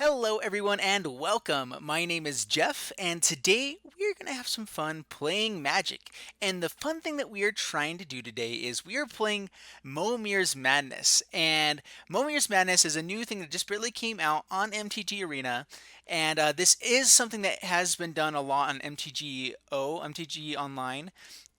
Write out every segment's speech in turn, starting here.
Hello, everyone, and welcome. My name is Jeff, and today we're going to have some fun playing Magic. And the fun thing that we are trying to do today is we are playing Momir's Madness. And Momir's Madness is a new thing that just barely came out on MTG Arena. And this is something that has been done a lot on MTG Online,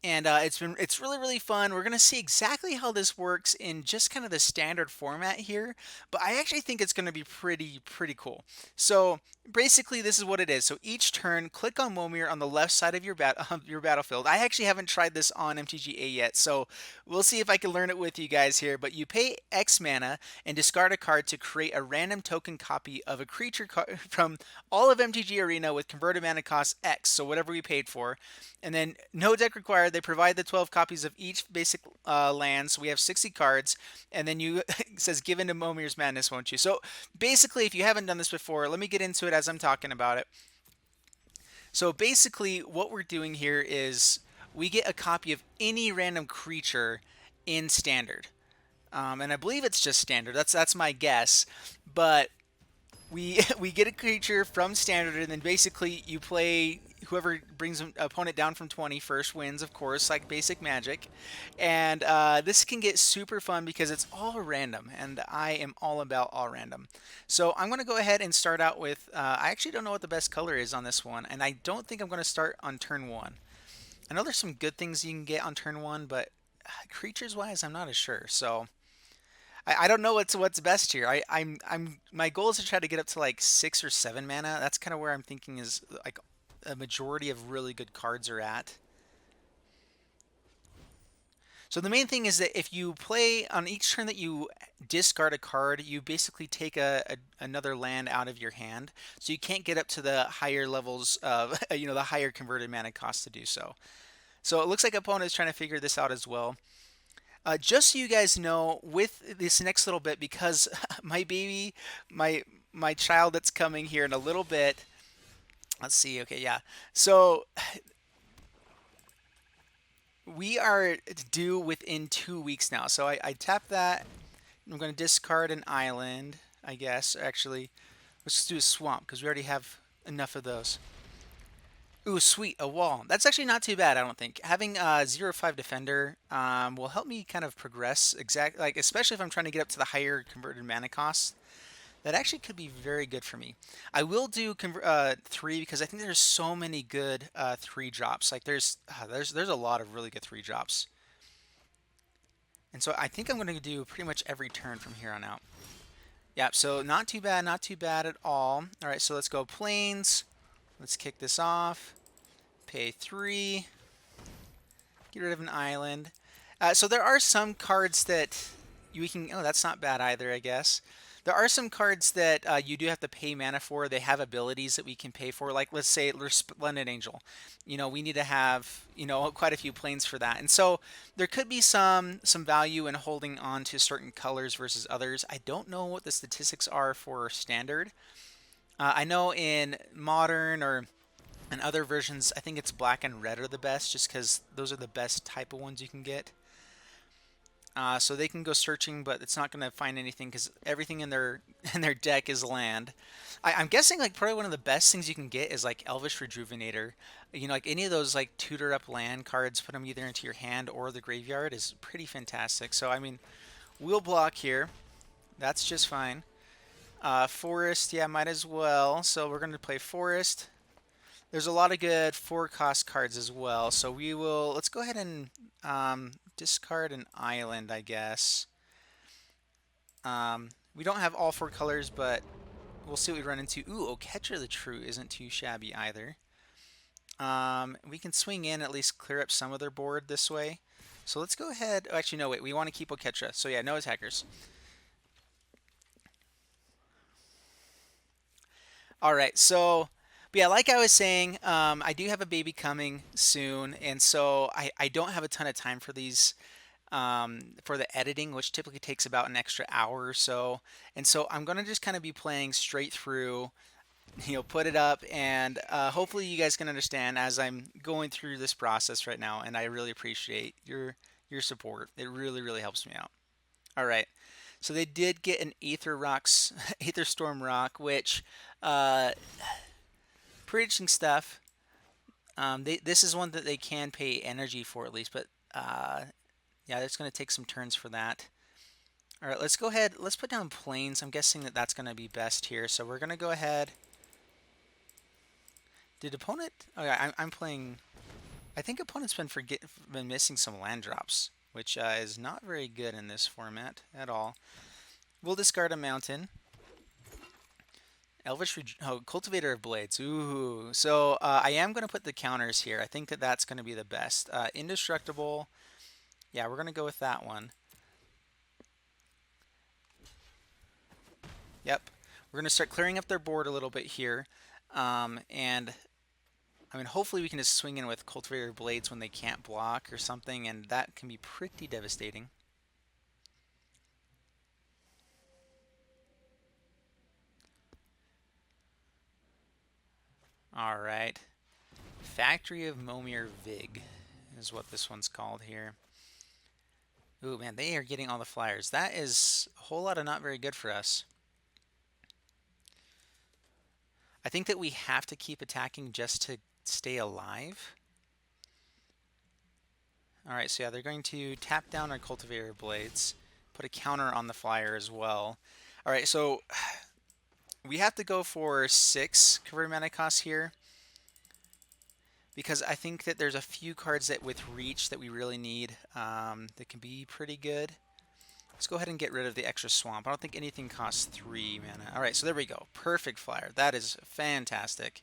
and it's really fun. We're gonna see exactly how this works in just kind of the standard format here, but I actually think it's gonna be pretty cool. So basically, this is what it is. So each turn, click on Momir on the left side of your battlefield. I actually haven't tried this on MTGA yet, so we'll see if I can learn it with you guys here. But you pay X mana and discard a card to create a random token copy of a creature from all of MTG Arena with converted mana cost X, so whatever we paid for. And then no deck required. They provide the 12 copies of each basic land, so we have 60 cards. And then you it says given to Momir's Madness, won't you? So basically, if you haven't done this before, let me get into it as I'm talking about it. So basically, what we're doing here is we get a copy of any random creature in standard. And I believe it's just standard. That's my guess. But we get a creature from standard, and then basically you play whoever brings an opponent down from 20 first wins, of course, like basic Magic. And this can get super fun because it's all random, and I am all about all random. So I'm going to go ahead and start out with. I actually don't know what the best color is on this one, and I don't think I'm going to start on turn one. I know there's some good things you can get on turn one, but creatures wise, I'm not as sure. So I don't know what's best here. I'm my goal is to try to get up to like 6 or 7 mana. That's kind of where I'm thinking is like a majority of really good cards are at. So the main thing is that if you play on each turn that you discard a card, you basically take another land out of your hand. So you can't get up to the higher levels of the higher converted mana cost to do so. So it looks like opponent is trying to figure this out as well. Just so you guys know, with this next little bit, because my baby, my child that's coming here in a little bit. Let's see. Okay, yeah. So we are due within 2 weeks now. So I tap that. I'm going to discard an island, I guess. Actually, let's just do a swamp because we already have enough of those. Ooh, sweet, a wall. That's actually not too bad, I don't think. Having a 0/5 defender will help me kind of progress, like especially if I'm trying to get up to the higher converted mana costs. That actually could be very good for me. I will do 3 because I think there's so many good 3 drops. Like there's a lot of really good 3 drops. And so I think I'm going to do pretty much every turn from here on out. Yeah, so not too bad, not too bad at all. All right, so let's go plains. Let's kick this off. Pay 3. Get rid of an island. So there are some cards that we can. Oh, that's not bad either, I guess. There are some cards that you do have to pay mana for. They have abilities that we can pay for. Like let's say Splendid Angel. We need to have quite a few planes for that. And so there could be some value in holding on to certain colors versus others. I don't know what the statistics are for standard. I know in modern or and other versions, I think it's black and red are the best, just because those are the best type of ones you can get. So they can go searching, but it's not going to find anything because everything in their in their deck is land. I'm guessing like probably one of the best things you can get is like Elvish Rejuvenator. Like any of those like tutor up land cards, put them either into your hand or the graveyard is pretty fantastic. So I mean, we'll block here. That's just fine. Forest, yeah, might as well. So we're going to play Forest. There's a lot of good 4-cost cards as well. So let's go ahead and discard an island, I guess. We don't have all 4 colors, but we'll see what we run into. Ooh, Catcher the True isn't too shabby either. We can swing in, at least clear up some of their board this way. So let's go ahead. Oh, actually, no, wait. We want to keep Oketra. So yeah, no attackers. All right, so but yeah, like I was saying, I do have a baby coming soon, and so I don't have a ton of time for these for the editing, which typically takes about an extra hour or so. And so I'm gonna just kind of be playing straight through, put it up, and hopefully you guys can understand as I'm going through this process right now. And I really appreciate your support. It really helps me out. All right. So they did get an Aether Storm Rock, which uh, pretty interesting stuff. This is one that they can pay energy for at least, but yeah, it's going to take some turns for that. All right, let's go ahead. Let's put down planes. I'm guessing that that's going to be best here. So we're going to go ahead. Did opponent? Oh yeah, I'm playing. I think opponent's been missing some land drops, which is not very good in this format at all. We'll discard a mountain. Cultivator of Blades. Ooh. So I am going to put the counters here. I think that that's going to be the best. Indestructible. Yeah, we're going to go with that one. Yep. We're going to start clearing up their board a little bit here. And I mean, hopefully we can just swing in with Cultivator of Blades when they can't block or something, and that can be pretty devastating. All right. Factory of Momir Vig is what this one's called here. Ooh, man, they are getting all the flyers. That is a whole lot of not very good for us. I think that we have to keep attacking just to stay alive. All right, so yeah, they're going to tap down our Cultivator Blades, put a counter on the flyer as well. All right, so we have to go for 6 converted mana costs here, because I think that there's a few cards that with reach that we really need that can be pretty good. Let's go ahead and get rid of the extra swamp. I don't think anything costs 3 mana. All right, so there we go. Perfect flyer. That is fantastic.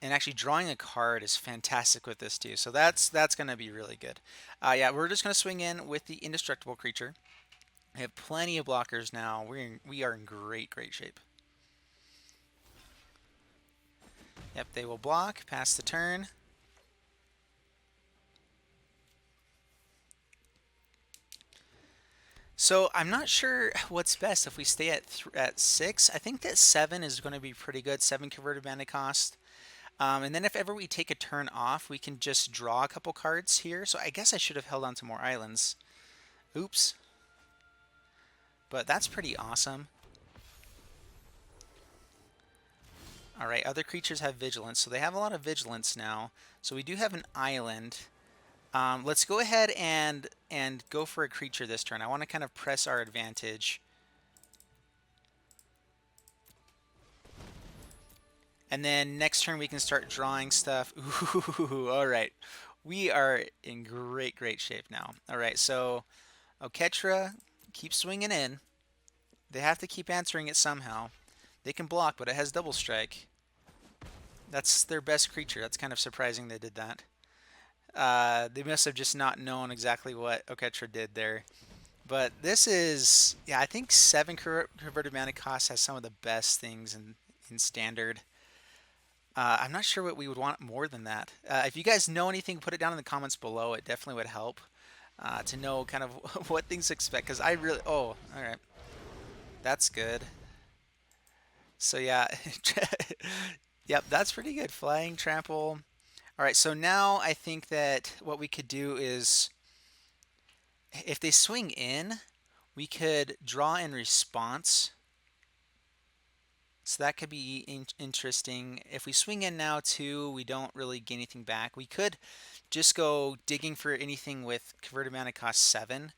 And actually drawing a card is fantastic with this too. So that's going to be really good. Yeah, we're just going to swing in with the indestructible creature. We have plenty of blockers now. We are in great shape. Yep, they will block, pass the turn. So I'm not sure what's best if we stay at 6. I think that 7 is going to be pretty good. 7 converted mana cost. And then if ever we take a turn off, we can just draw a couple cards here. So I guess I should have held on to more islands. Oops. But that's pretty awesome. All right, other creatures have vigilance, so they have a lot of vigilance now. So we do have an island. Let's go ahead and go for a creature this turn. I want to kind of press our advantage. And then next turn we can start drawing stuff. Ooh, all right. We are in great shape now. All right, so Oketra, keep swinging in. They have to keep answering it somehow. They can block, but it has double strike. That's their best creature. That's kind of surprising they did that. They must have just not known exactly what Oketra did there. But this is, yeah, I think 7 converted mana cost has some of the best things in Standard. I'm not sure what we would want more than that. If you guys know anything, put it down in the comments below. It definitely would help to know kind of what things to expect. Because I really, oh, all right. That's good. So yeah, yep, that's pretty good. Flying, trample. All right, so now I think that what we could do is, if they swing in, we could draw in response. So that could be interesting. If we swing in now too, we don't really get anything back. We could just go digging for anything with converted mana cost 7.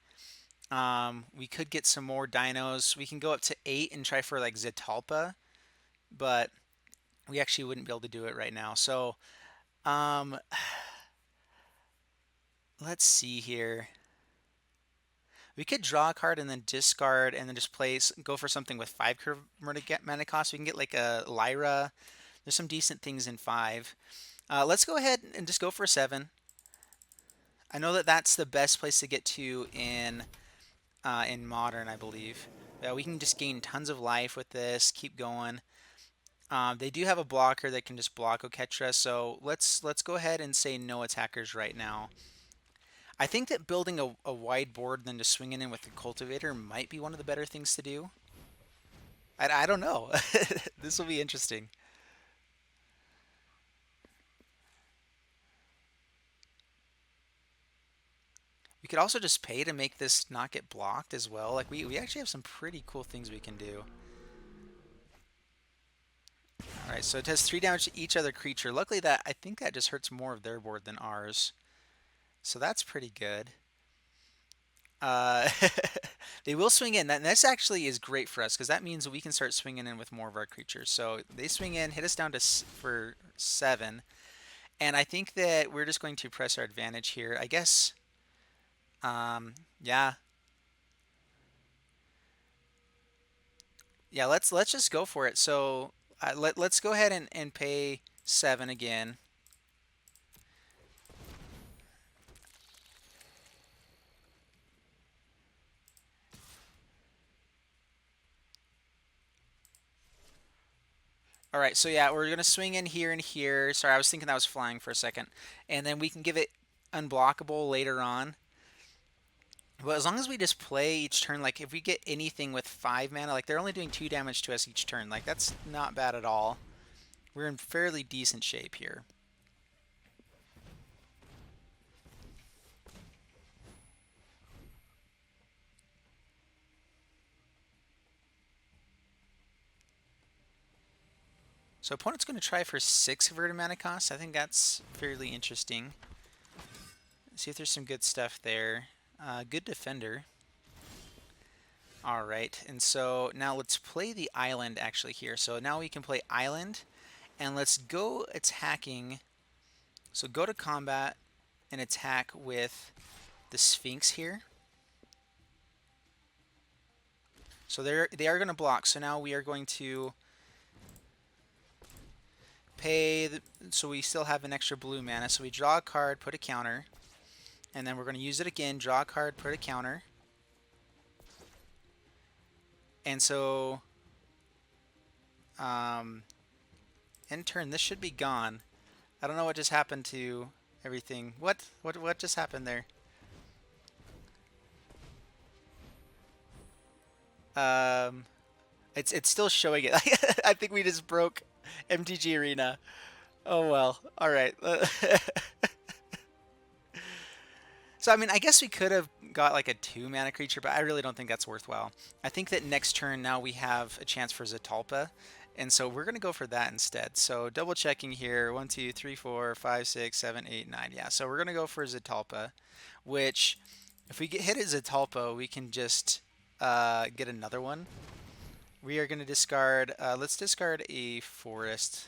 We could get some more dinos. We can go up to 8 and try for like Zetalpa, but we actually wouldn't be able to do it right now. So let's see here. We could draw a card and then discard and then just go for something with 5 mana cost. We can get like a Lyra. There's some decent things in 5. Let's go ahead and just go for a 7. I know that that's the best place to get to in Modern, I believe. We can just gain tons of life with this. Keep going. They do have a blocker that can just block Oketra, so let's go ahead and say no attackers right now. I think that building a wide board and then just swinging in with the cultivator might be one of the better things to do. I don't know. This will be interesting. We could also just pay to make this not get blocked as well. Like we actually have some pretty cool things we can do. All right, so it does 3 damage to each other creature. Luckily, I think that just hurts more of their board than ours. So that's pretty good. Uh, they will swing in. This actually is great for us because that means we can start swinging in with more of our creatures. So they swing in, hit us down to for 7. And I think that we're just going to press our advantage here. I guess, yeah. Yeah, let's just go for it. So let's go ahead and pay 7 again. All right, so yeah, we're gonna swing in here and here. Sorry, I was thinking that was flying for a second, and then we can give it unblockable later on. But as long as we just play each turn, like if we get anything with 5 mana, like they're only doing 2 damage to us each turn. Like that's not bad at all. We're in fairly decent shape here. So opponent's going to try for 6 converted mana costs. I think that's fairly interesting. See if there's some good stuff there. Good defender. All right, and so now let's play the island actually here. So now we can play island, and let's go attacking. So go to combat and attack with the Sphinx here. So they are going to block. So now we are going to pay. So we still have an extra blue mana. So we draw a card, put a counter, and then we're going to use it again. Draw a card, put a counter. And so, in turn, this should be gone. I don't know what just happened to everything. What just happened there? It's still showing it. I think we just broke MTG Arena. Oh well. All right. So I mean, I guess we could have got like a 2 mana creature, but I really don't think that's worthwhile. I think that next turn now we have a chance for Zatalpa, and so we're gonna go for that instead. So double checking here: 1, 2, 3, 4, 5, 6, 7, 8, 9. Yeah. So we're gonna go for Zatalpa, which if we get hit at Zatalpa, we can just get another one. We are gonna discard. Let's discard a forest.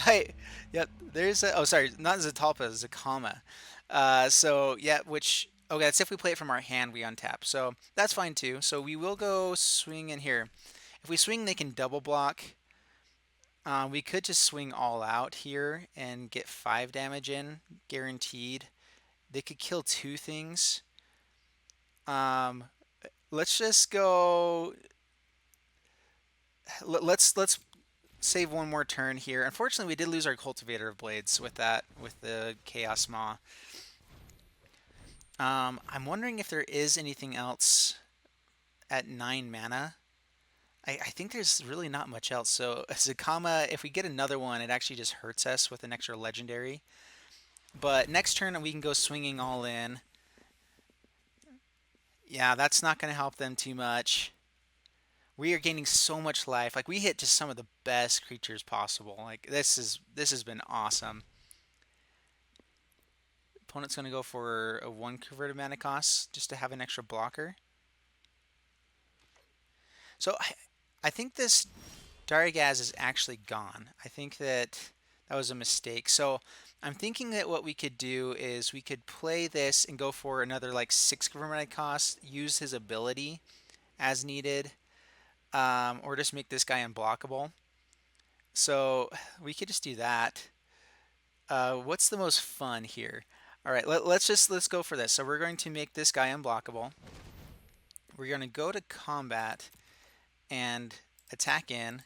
Hey, yep. There's a. Oh, sorry, not Zatalpa, Zakama. So yeah, which okay. That's if we play it from our hand, we untap. So that's fine too. So we will go swing in here. If we swing, they can double block. We could just swing all out here and get 5 damage in, guaranteed. They could kill 2 things. Um, let's just go. Let's save one more turn here. Unfortunately, we did lose our Cultivator of Blades with that, with the Chaos Maw. I'm wondering if there is anything else at 9 mana. I think there's really not much else. So Zakama, if we get another one, it actually just hurts us with an extra legendary. But next turn, we can go swinging all in. Yeah, that's not going to help them too much. We are gaining so much life. Like we hit just some of the best creatures possible. Like this has been awesome. Opponent's going to go for a 1 converted mana cost just to have an extra blocker. So I think this Dargaz is actually gone. I think that was a mistake. So I'm thinking that what we could do is we could play this and go for another like 6 converted mana cost, use his ability as needed, or just make this guy unblockable. So we could just do that. What's the most fun here? All right, let's go for this. So we're going to make this guy unblockable. We're going to go to combat and attack in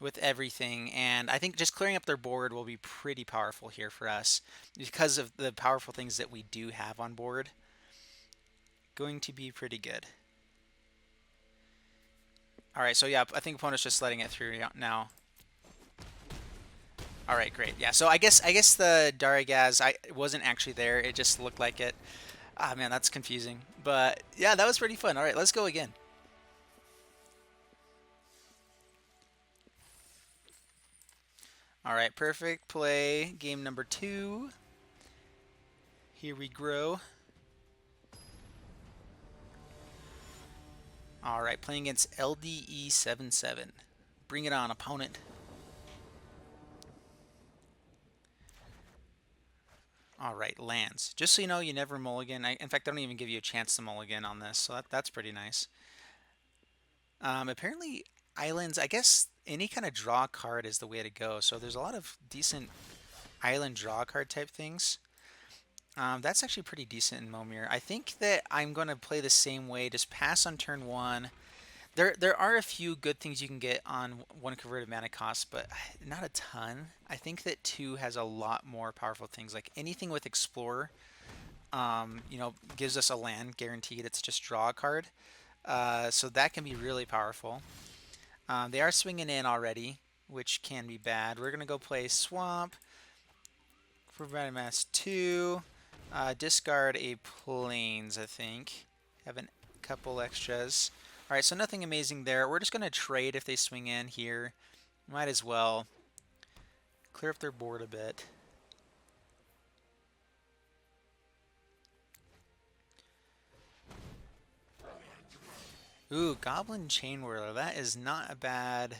with everything, and I think just clearing up their board will be pretty powerful here for us because of the powerful things that we do have on board. Going to be pretty good. All right, so yeah, I think opponent's just letting it through now. All right, great. Yeah, so I guess the Daragaz I it wasn't actually there. It just looked like it. Ah, man, that's confusing. But yeah, that was pretty fun. All right, let's go again. All right, perfect play. Game number 2. Here we grow. All right, playing against LDE77. Bring it on, opponent. All right, lands. Just so you know, you never mulligan. In fact, I don't even give you a chance to mulligan on this, so that's pretty nice. Apparently, islands, I guess any kind of draw card is the way to go. So there's a lot of decent island draw card type things. That's actually pretty decent in Momir. I think that I'm going to play the same way, just pass on turn 1. There are a few good things you can get on 1 converted mana cost, but not a ton. I think that 2 has a lot more powerful things, like anything with Explorer, gives us a land guaranteed. It's just draw a card. So that can be really powerful. They are swinging in already, which can be bad. We're going to go play Swamp for Mass 2. Discard a Plains, I think. Have a couple extras. Alright, so nothing amazing there. We're just going to trade if they swing in here. Might as well clear up their board a bit. Ooh, Goblin Chain Whirler. That is not a bad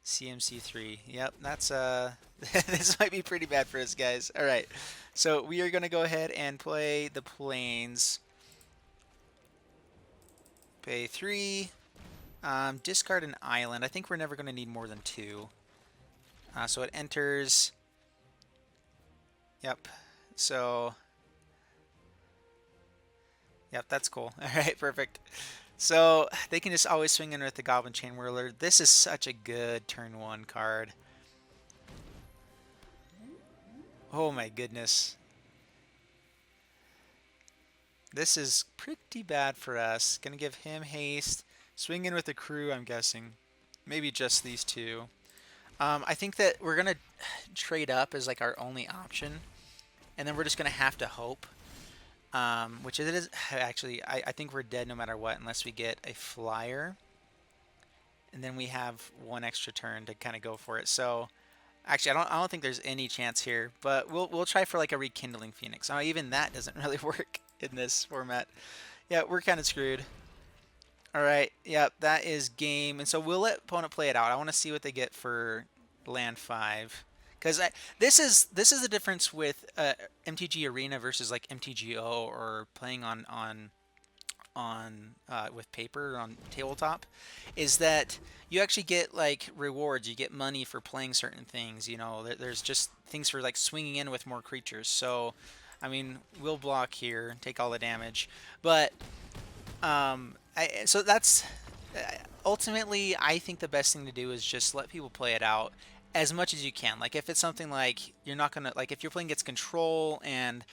CMC3. Yep, that's this might be pretty bad for us, guys. All right, so we are going to go ahead and play the Plains. Pay 3. Discard an island. I think we're never going to need more than 2. So it enters. Yep. So. Yep, that's cool. All right, perfect. So they can just always swing in with the Goblin Chain Whirler. This is such a good turn 1 card. Oh my goodness. This is pretty bad for us. Gonna give him haste. Swing in with the crew, I'm guessing. Maybe just these 2. I think that we're gonna trade up as like our only option. And then we're just gonna have to hope. Which it is actually, I think we're dead no matter what unless we get a flyer. And then we have 1 extra turn to kind of go for it. So actually, I don't think there's any chance here, but we'll try for like a Rekindling Phoenix. Oh, even that doesn't really work in this format. Yeah, we're kind of screwed. All right, yep, that is game. And so we'll let opponent play it out. I want to see what they get for land 5. Because this is the difference with MTG Arena versus like MTGO or playing on with paper on tabletop, is that you actually get like rewards. You get money for playing certain things. You know, there's just things for like swinging in with more creatures. So, I mean, we'll block here, take all the damage, but so that's ultimately, I think the best thing to do is just let people play it out as much as you can. Like if it's something like you're not gonna like if you're playing against control and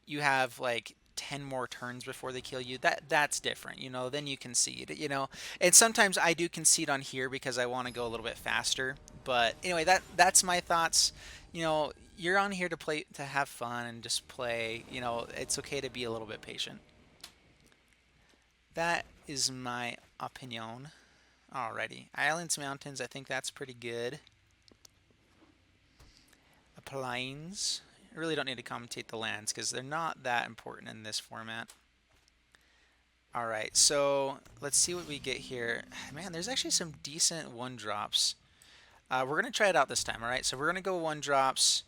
you have like 10 more turns before they kill you, that's different, you know, then you concede, you know. And sometimes I do concede on here because I want to go a little bit faster. But anyway, that's my thoughts. You know, you're on here to play, to have fun and just play, you know, it's okay to be a little bit patient. That is my opinion. Alrighty. Islands, mountains, I think that's pretty good. Plains. I really don't need to commentate the lands because they're not that important in this format. Alright, so let's see what we get here. Man, there's actually some decent 1-drops. We're going to try it out this time, alright? So we're going to go 1-drops.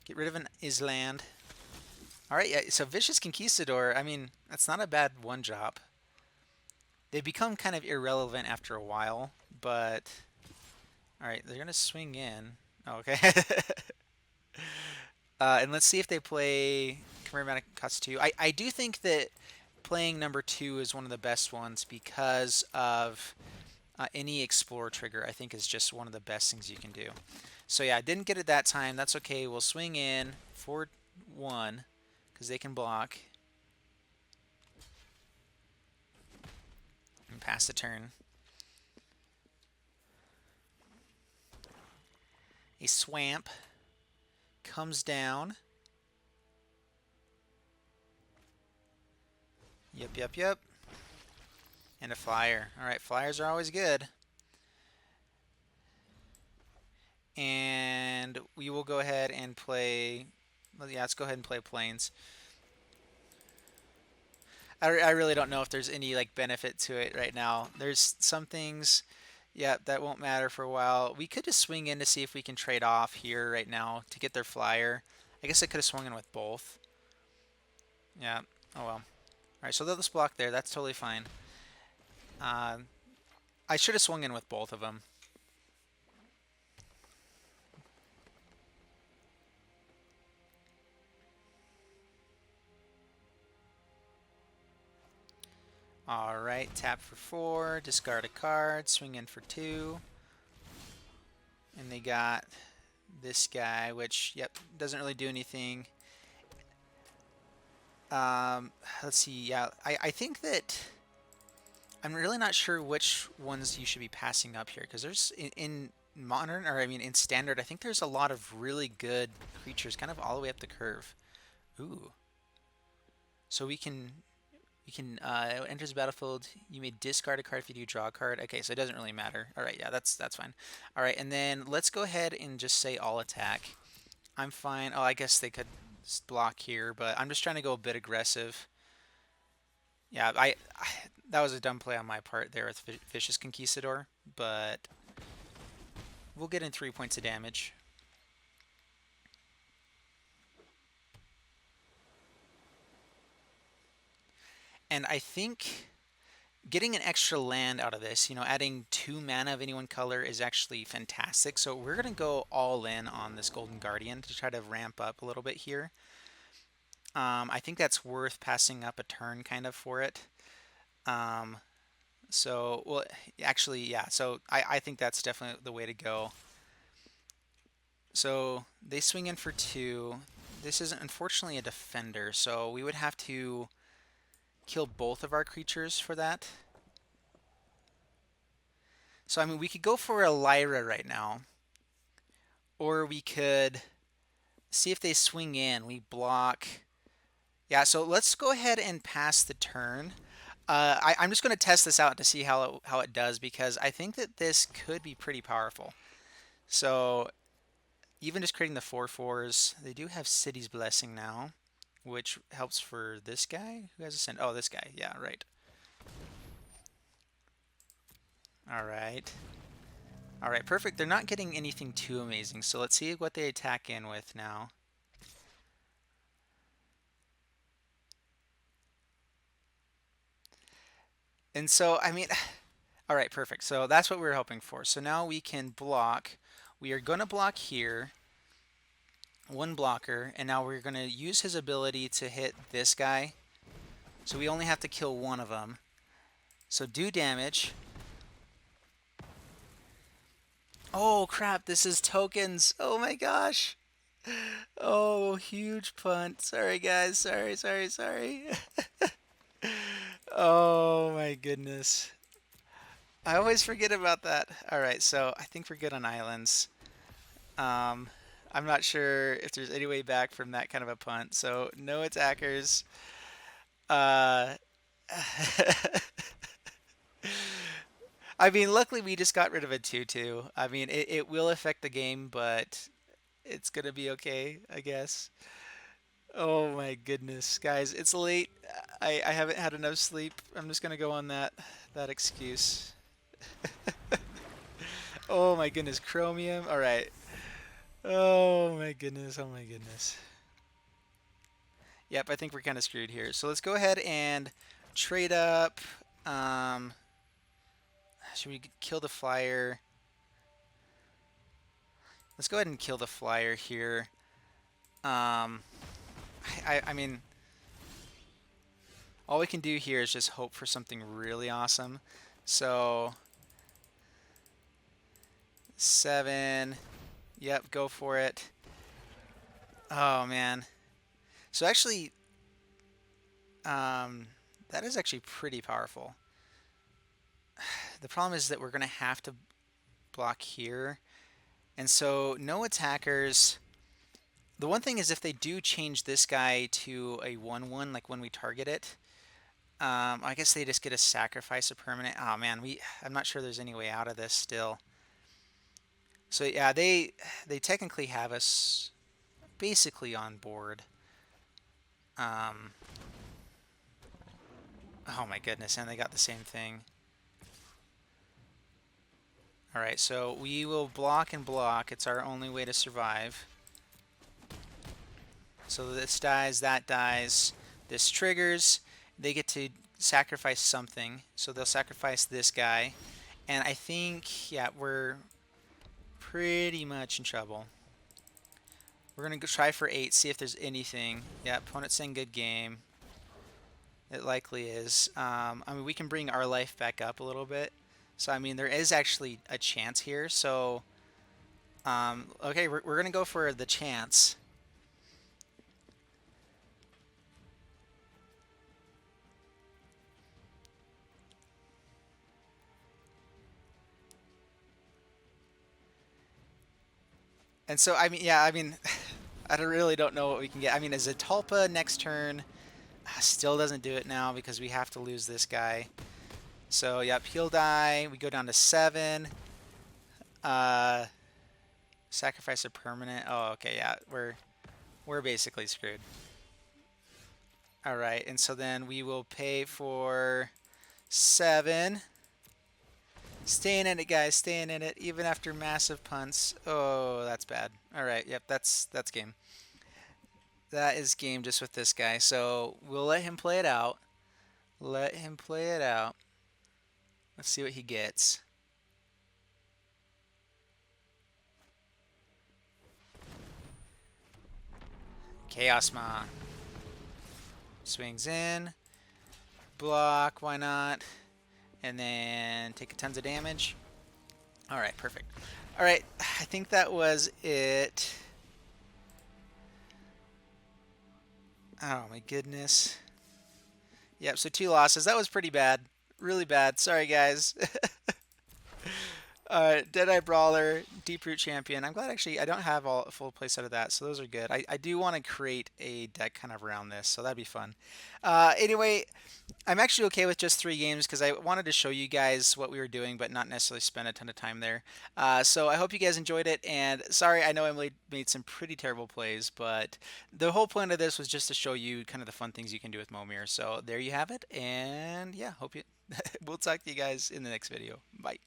Get rid of an island. Alright, yeah, so Vicious Conquistador, I mean, that's not a bad 1-drop. They become kind of irrelevant after a while, but... Alright, they're going to swing in. Oh, okay. And let's see if they play Chimera Cost 2. I do think that playing number 2 is one of the best ones because of any Explorer trigger. I think is just one of the best things you can do. So yeah, I didn't get it that time. That's okay. We'll swing in for 1 because they can block. And pass the turn. A swamp comes down. Yep, yep, yep. And a flyer. All right, flyers are always good. And we will go ahead and play. Well, yeah, let's go ahead and play planes. I really don't know if there's any like benefit to it right now. There's some things, yeah, that won't matter for a while. We could just swing in to see if we can trade off here right now to get their flyer. I guess I could have swung in with both. Yeah. Oh well. All right. So they'll just block there. That's totally fine. Uh, I should have swung in with both of them. All right. Tap for 4. Discard a card. Swing in for 2. And they got this guy, which, yep, doesn't really do anything. Let's see. Yeah, I think that I'm really not sure which ones you should be passing up here because there's in modern, or I mean in standard, I think there's a lot of really good creatures kind of all the way up the curve. Ooh. So enters the battlefield. You may discard a card if you do draw a card. Okay, so it doesn't really matter. All right, yeah, that's fine. All right, and then let's go ahead and just say all attack. I'm fine. Oh, I guess they could block here, but I'm just trying to go a bit aggressive. Yeah, that was a dumb play on my part there with Vicious Conquistador, but we'll get in 3 points of damage. And I think getting an extra land out of this, adding 2 mana of any one color is actually fantastic. So we're going to go all in on this Golden Guardian to try to ramp up a little bit here. I think that's worth passing up a turn kind of for it. So, well, actually, yeah. So I think that's definitely the way to go. So they swing in for 2. This is unfortunately a defender, so we would have to kill both of our creatures for that. So, I mean, we could go for a Lyra right now. Or we could see if they swing in. We block. Yeah, so let's go ahead and pass the turn. I'm just going to test this out to see how it does, because I think that this could be pretty powerful. So even just creating the 4/4s, they do have City's Blessing now, which helps for this guy. Who has a send? Oh, this guy. Yeah, right. All right. All right, perfect. They're not getting anything too amazing, so let's see what they attack in with now. And so, I mean, all right, perfect. So that's what we were hoping for. So now we can block. We are going to block here. 1 blocker, and now we're going to use his ability to hit this guy. So we only have to kill 1 of them. So do damage. Oh crap, this is tokens. Oh my gosh. Oh, huge punt. Sorry guys, sorry. Oh my goodness. I always forget about that. All right, so I think we're good on islands. I'm not sure if there's any way back from that kind of a punt. So no attackers. Uh, I mean, luckily we just got rid of a 2/2. I mean, it will affect the game, but it's gonna be okay, I guess. Oh my goodness, guys, it's late. I haven't had enough sleep. I'm just gonna go on that excuse. Oh my goodness, chromium. All right. Oh my goodness. Oh my goodness. Yep, I think we're kind of screwed here. So let's go ahead and trade up. Um, should we kill the flyer? Let's go ahead and kill the flyer here. I mean, all we can do here is just hope for something really awesome. So 7. Yep, go for it. Oh man. So actually, that is actually pretty powerful. The problem is that we're gonna have to block here. And so no attackers. The one thing is if they do change this guy to a 1/1, like when we target it, I guess they just get to sacrifice a permanent. Oh man, I'm not sure there's any way out of this still. So yeah, they technically have us basically on board. Um, oh my goodness, and they got the same thing. All right, so we will block and block. It's our only way to survive. So this dies, that dies, this triggers. They get to sacrifice something. So they'll sacrifice this guy. And I think, yeah, we're pretty much in trouble. We're going to try for 8, see if there's anything. Yeah, opponent's saying good game. It likely is. I mean, we can bring our life back up a little bit. So, I mean, there is actually a chance here. So, okay, we're going to go for the chance. And so, I mean, yeah, I mean, I really don't know what we can get. I mean, is a Tulpa next turn? Still doesn't do it now because we have to lose this guy. So, yep, he'll die. We go down to 7. Sacrifice a permanent. Oh, okay, yeah, we're basically screwed. All right, and so then we will pay for 7. Staying in it, guys. Staying in it, even after massive punts. Oh, that's bad. All right, yep, that's game. That is game just with this guy. So we'll let him play it out. Let him play it out. Let's see what he gets. Chaos Ma. Swings in. Block, why not? And then take tons of damage. All right, perfect. All right, I think that was it. Oh my goodness. Yep, so 2 losses. That was pretty bad. Really bad. Sorry, guys. Deadeye Brawler, Deep Root Champion. I'm glad actually I don't have a full playset of that, so those are good. I do want to create a deck kind of around this, so that'd be fun. Anyway, I'm actually okay with just 3 games because I wanted to show you guys what we were doing, but not necessarily spend a ton of time there. So I hope you guys enjoyed it, and sorry, I know I made some pretty terrible plays, but the whole point of this was just to show you kind of the fun things you can do with Mo-Mir. So there you have it, and yeah, hope you. We'll talk to you guys in the next video. Bye.